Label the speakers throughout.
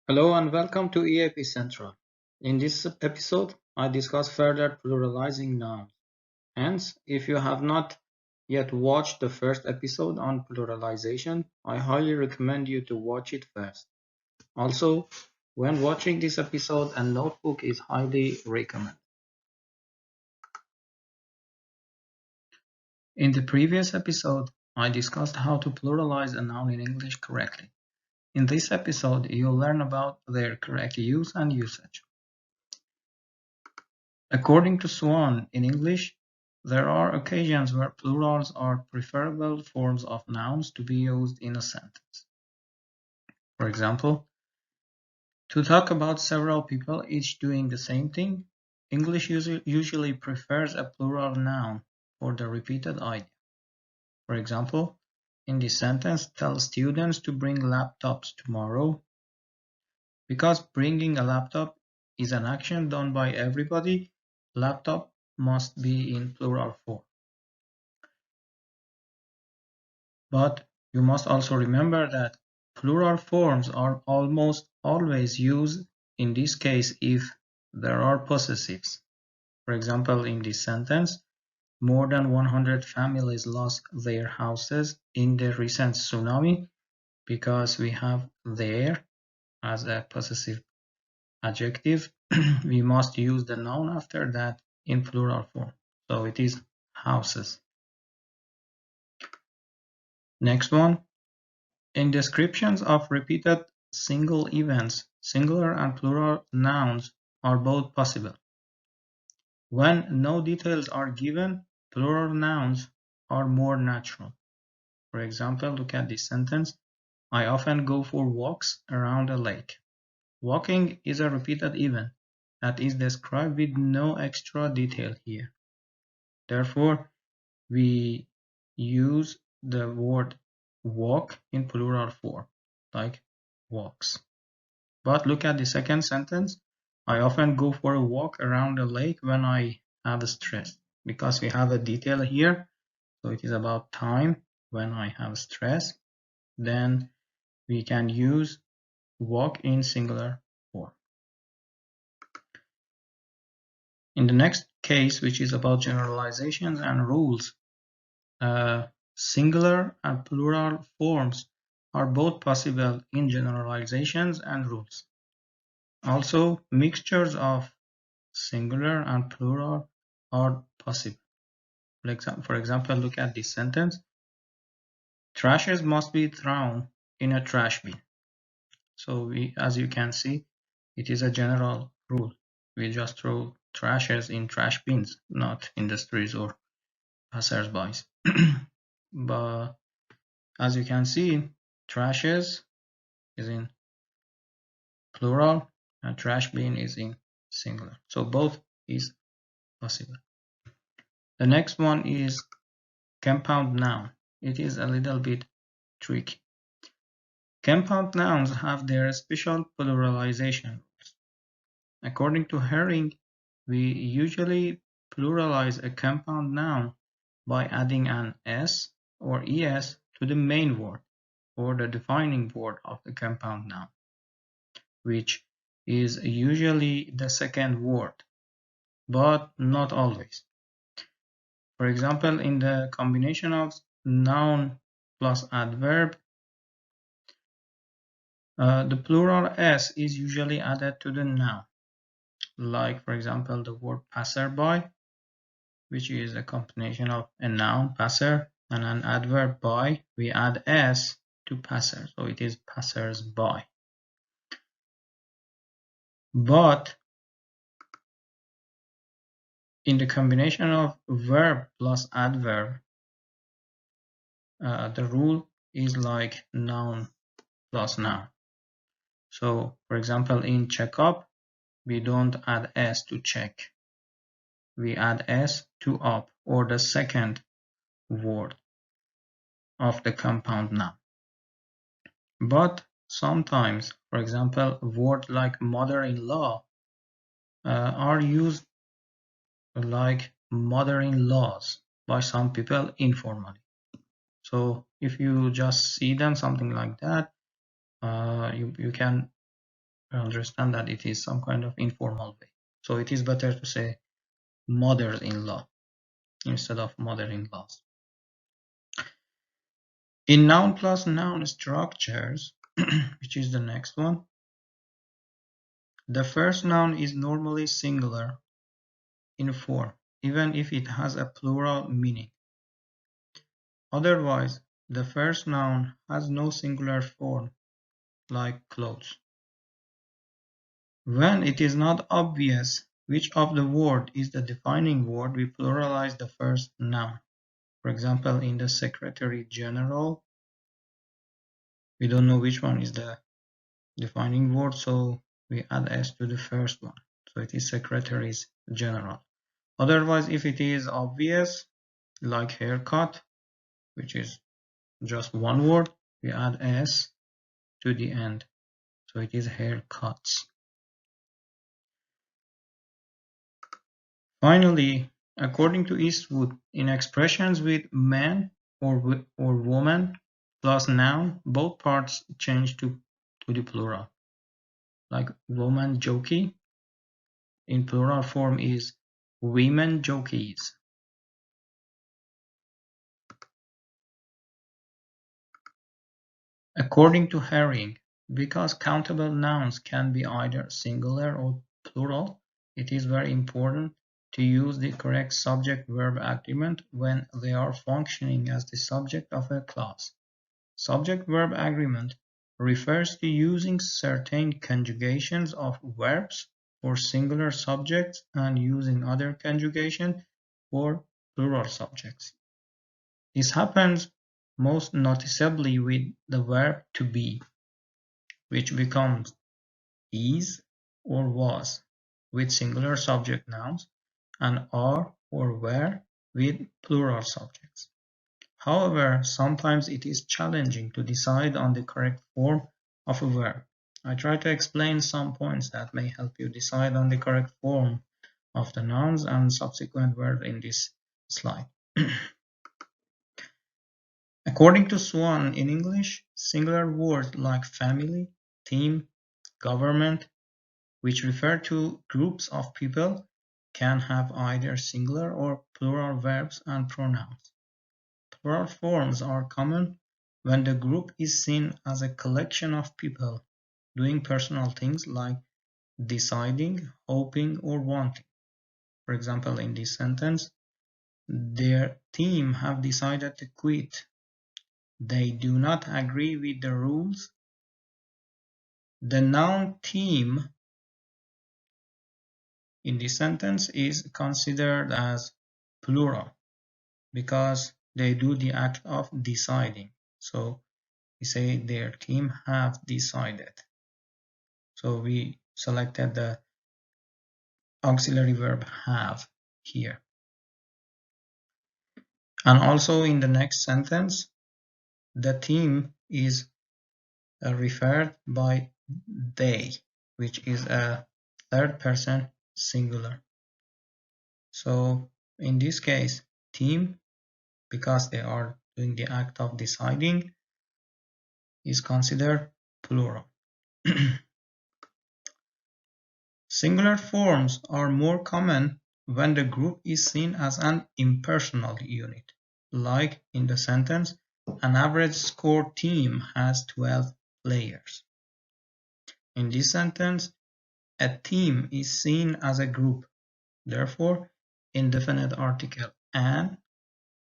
Speaker 1: Hello and welcome to EAP Central. In this episode, I discuss further pluralizing nouns. Hence, if you have not yet watched the first episode on pluralization, I highly recommend you to watch it first. Also, when watching this episode, a notebook is highly recommended. In the previous episode, I discussed how to pluralize a noun in English correctly. In this episode, you'll learn about their correct use and usage. According to Swan, in English, there are occasions where plurals are preferable forms of nouns to be used in a sentence. For example, to talk about several people each doing the same thing, English usually prefers a plural noun for the repeated idea. For example, in this sentence, tell students to bring laptops tomorrow. Because bringing a laptop is an action done by everybody, laptop must be in plural form. But you must also remember that plural forms are almost always used in this case if there are possessives. For example, in this sentence, more than 100 families lost their houses in the recent tsunami. Because we have there as a possessive adjective, we must use the noun after that in plural form. So it is houses. Next one. In descriptions of repeated single events, singular and plural nouns are both possible. When no details are given, plural nouns are more natural. For example, look at this sentence. I often go for walks around a lake. Walking is a repeated event that is described with no extra detail here. Therefore, we use the word walk in plural form, like walks. But look at the second sentence. I often go for a walk around the lake when I have stress. Because we have a detail here, so it is about time when I have stress, then we can use walk in singular form. In the next case, which is about generalizations and rules, singular and plural forms are both possible in generalizations and rules. Also, mixtures of singular and plural are possible. For example, look at this sentence. Trashes must be thrown in a trash bin. So as you can see, it is a general rule. We just throw trashes in trash bins, not industries or passersby. But as you can see, trashes is in plural and trash bin is in singular. So both is possible. The next one is compound noun. It is a little bit tricky. Compound nouns have their special pluralization rules. According to Herring, we usually pluralize a compound noun by adding an s or es to the main word or the defining word of the compound noun, which is usually the second word, but not always. For example, in the combination of noun plus adverb, the plural s is usually added to the noun. Like, for example, the word passerby, which is a combination of a noun, passer, and an adverb by. We add s to passer, so it is passersby. But in the combination of verb plus adverb, the rule is like noun plus noun. So, for example, in check up, we don't add s to check. We add s to up, or the second word of the compound noun. But sometimes, for example, words like mother-in-law are used like mother-in-laws by some people informally. So if you just see them something like that, you can understand that it is some kind of informal way. So it is better to say mother-in-law instead of mother-in-laws. In noun plus noun structures, which is the next one, the first noun is normally singular in form, even if it has a plural meaning. Otherwise, the first noun has no singular form, like clothes. When it is not obvious which of the word is the defining word, we pluralize the first noun. For example, in the Secretary General, we don't know which one is the defining word, so we add s to the first one. So it is Secretaries General. Otherwise, if it is obvious, like haircut, which is just one word, we add s to the end. So it is haircuts. Finally, according to Eastwood, in expressions with man or woman plus noun, both parts change to the plural. Like woman jockey, in plural form is women jockeys. According to Herring, because countable nouns can be either singular or plural, it is very important to use the correct subject-verb agreement when they are functioning as the subject of a clause. Subject-verb agreement refers to using certain conjugations of verbs for singular subjects and using other conjugation for plural subjects. This happens most noticeably with the verb to be, which becomes is or was with singular subject nouns and are or were with plural subjects. However, sometimes it is challenging to decide on the correct form of a verb. I try to explain some points that may help you decide on the correct form of the nouns and subsequent verbs in this slide. According to Swan, in English, singular words like family, team, government, which refer to groups of people, can have either singular or plural verbs and pronouns. Plural forms are common when the group is seen as a collection of people doing personal things like deciding, hoping, or wanting. For example, in this sentence, their team have decided to quit. They do not agree with the rules. The noun team in this sentence is considered as plural because they do the act of deciding. So we say their team have decided. So we selected the auxiliary verb have here. And also in the next sentence, the team is referred by they, which is a third person singular. So in this case, team, because they are doing the act of deciding, is considered plural. Singular forms are more common when the group is seen as an impersonal unit, like in the sentence, an average score team has 12 players. In this sentence, a team is seen as a group. Therefore, indefinite article an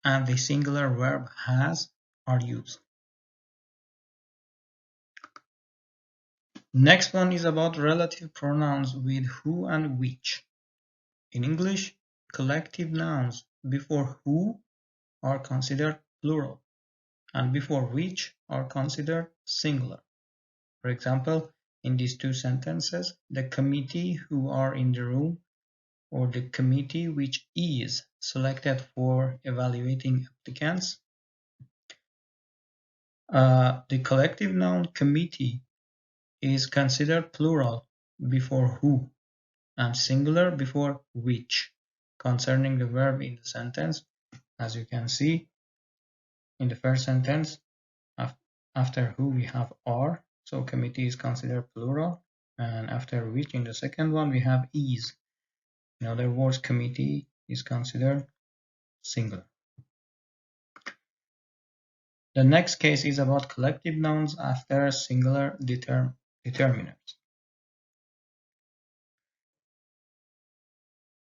Speaker 1: and the singular verb has are used. Next one is about relative pronouns with who and which. In English, collective nouns before who are considered plural and before which are considered singular. For example, in these two sentences, the committee who are in the room or the committee which is selected for evaluating applicants. The collective noun committee is considered plural before who and singular before which concerning the verb in the sentence. As you can see in the first sentence, after who we have are, so committee is considered plural, and after which in the second one we have is. In other words, committee is considered singular. The next case is about collective nouns after singular determinants.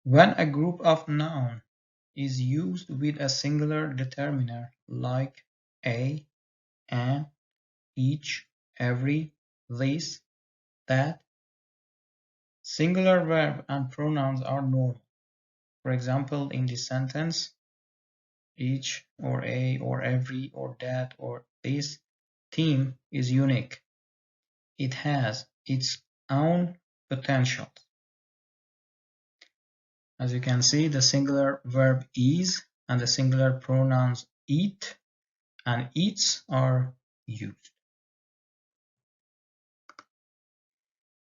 Speaker 1: When a group of nouns is used with a singular determiner like a, an, each, every, this, that, singular verb and pronouns are normal. For example, in this sentence, each or a or every or that or this theme is unique. It has its own potential. As you can see, the singular verb is and the singular pronouns eat and eats are used.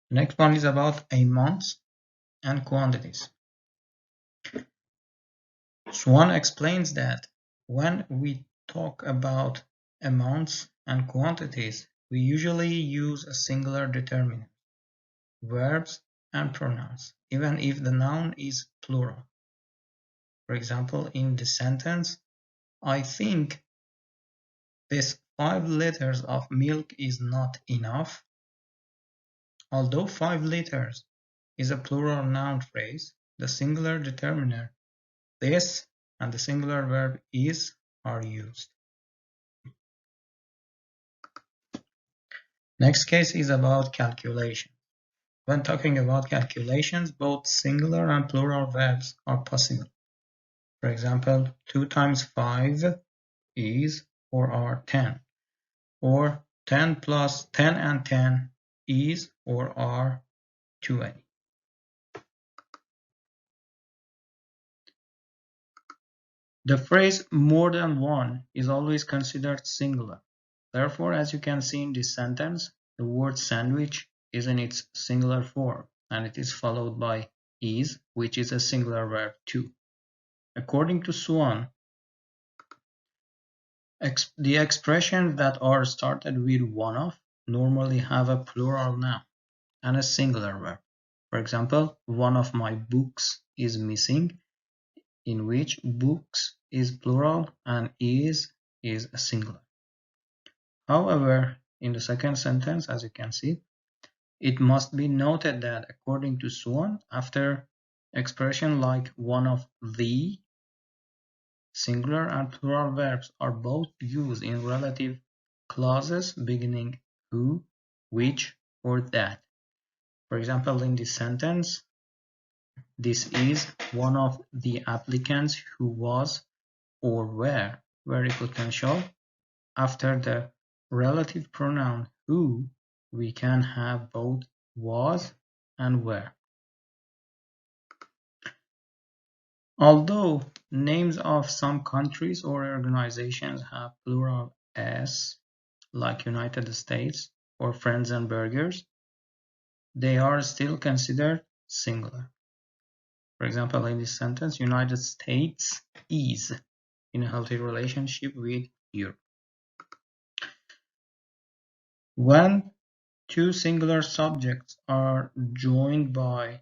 Speaker 1: Next one is about amounts and quantities. Swan explains that when we talk about amounts and quantities, we usually use a singular determinant, verbs and pronouns, even if the noun is plural. For example, in the sentence, I think this 5 liters of milk is not enough. Although 5 liters is a plural noun phrase, the singular determiner this and the singular verb is are used. Next case is about calculation. When talking about calculations, both singular and plural verbs are possible. For example, 2 times 5 is or are 10, or 10 plus 10 and 10 is or are 20. The phrase more than one is always considered singular. Therefore, as you can see in this sentence, the word sandwich is in its singular form, and it is followed by is, which is a singular verb too. According to Swan, the expressions that are started with one of normally have a plural noun and a singular verb. For example, one of my books is missing, in which books is plural and is a singular. However, in the second sentence, as you can see, it must be noted that according to Swan, after expression like one of the, singular and plural verbs are both used in relative clauses beginning who, which, or that. For example, in this sentence, this is one of the applicants who was or were very potential. After the relative pronoun who, we can have both was and were. Although names of some countries or organizations have plural s, like United States or Friends and Burgers, they are still considered singular. For example, in this sentence, United States is in a healthy relationship with Europe. When two singular subjects are joined by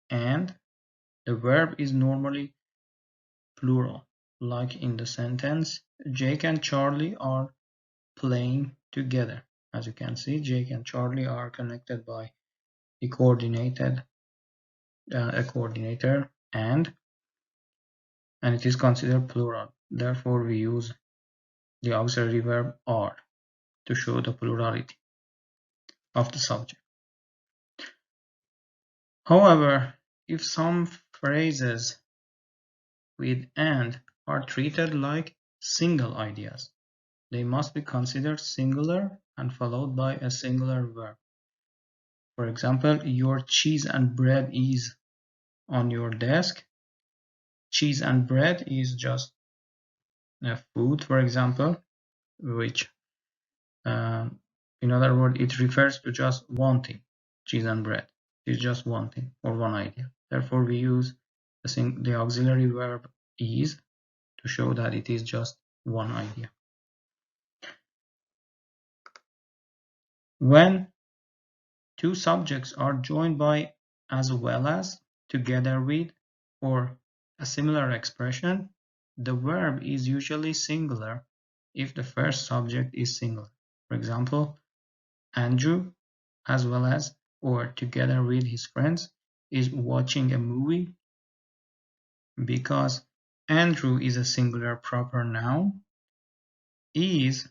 Speaker 1: and, the verb is normally plural, like in the sentence, Jake and Charlie are playing together. As you can see, Jake and Charlie are connected by a coordinator and it is considered plural. Therefore, we use the auxiliary verb are to show the plurality of the subject. However, if some phrases with and are treated like single ideas, they must be considered singular and followed by a singular verb. For example, your cheese and bread is on your desk. Cheese and bread is just a food, for example, which, in other words, it refers to just one thing. Cheese and bread is just one thing or one idea. Therefore, we use the auxiliary verb is to show that it is just one idea. When two subjects are joined by as well as, together with, or a similar expression, the verb is usually singular if the first subject is singular. For example, Andrew, as well as, or together with his friends, is watching a movie. Because Andrew is a singular proper noun, is,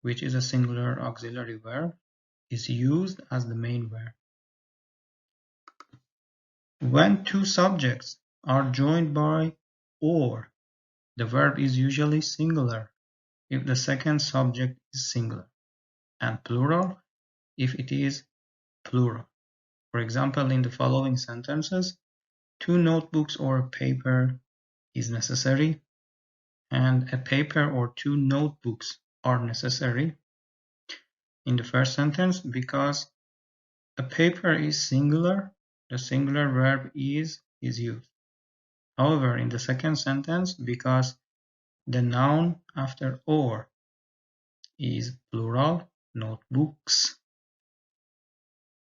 Speaker 1: which is a singular auxiliary verb, is used as the main verb. When two subjects are joined by or, the verb is usually singular if the second subject is singular, and plural if it is plural. For example, in the following sentences, two notebooks or a paper is necessary, and a paper or two notebooks are necessary. In the first sentence, because a paper is singular, the singular verb is used. However, in the second sentence, because the noun after or is plural, notebooks,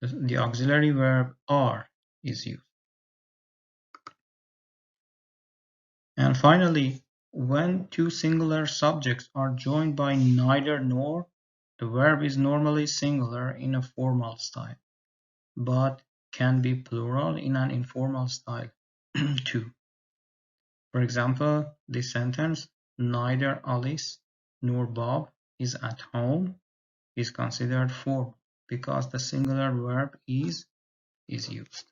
Speaker 1: the auxiliary verb are is used. And finally, when two singular subjects are joined by neither nor, the verb is normally singular in a formal style, but can be plural in an informal style too. For example, this sentence, neither Alice nor Bob is at home, is considered formal because the singular verb is used.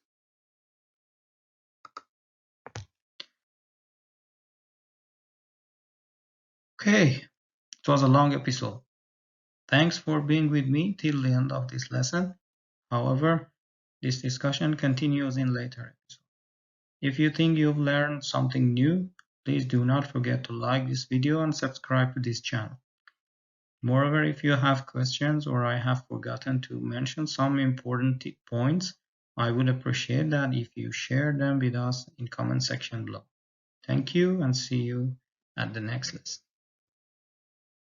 Speaker 1: Okay, it was a long episode. Thanks for being with me till the end of this lesson. However, this discussion continues in later episodes. If you think you've learned something new, please do not forget to like this video and subscribe to this channel. Moreover, if you have questions or I have forgotten to mention some important points, I would appreciate that if you share them with us in comment section below. Thank you and see you at the next lesson.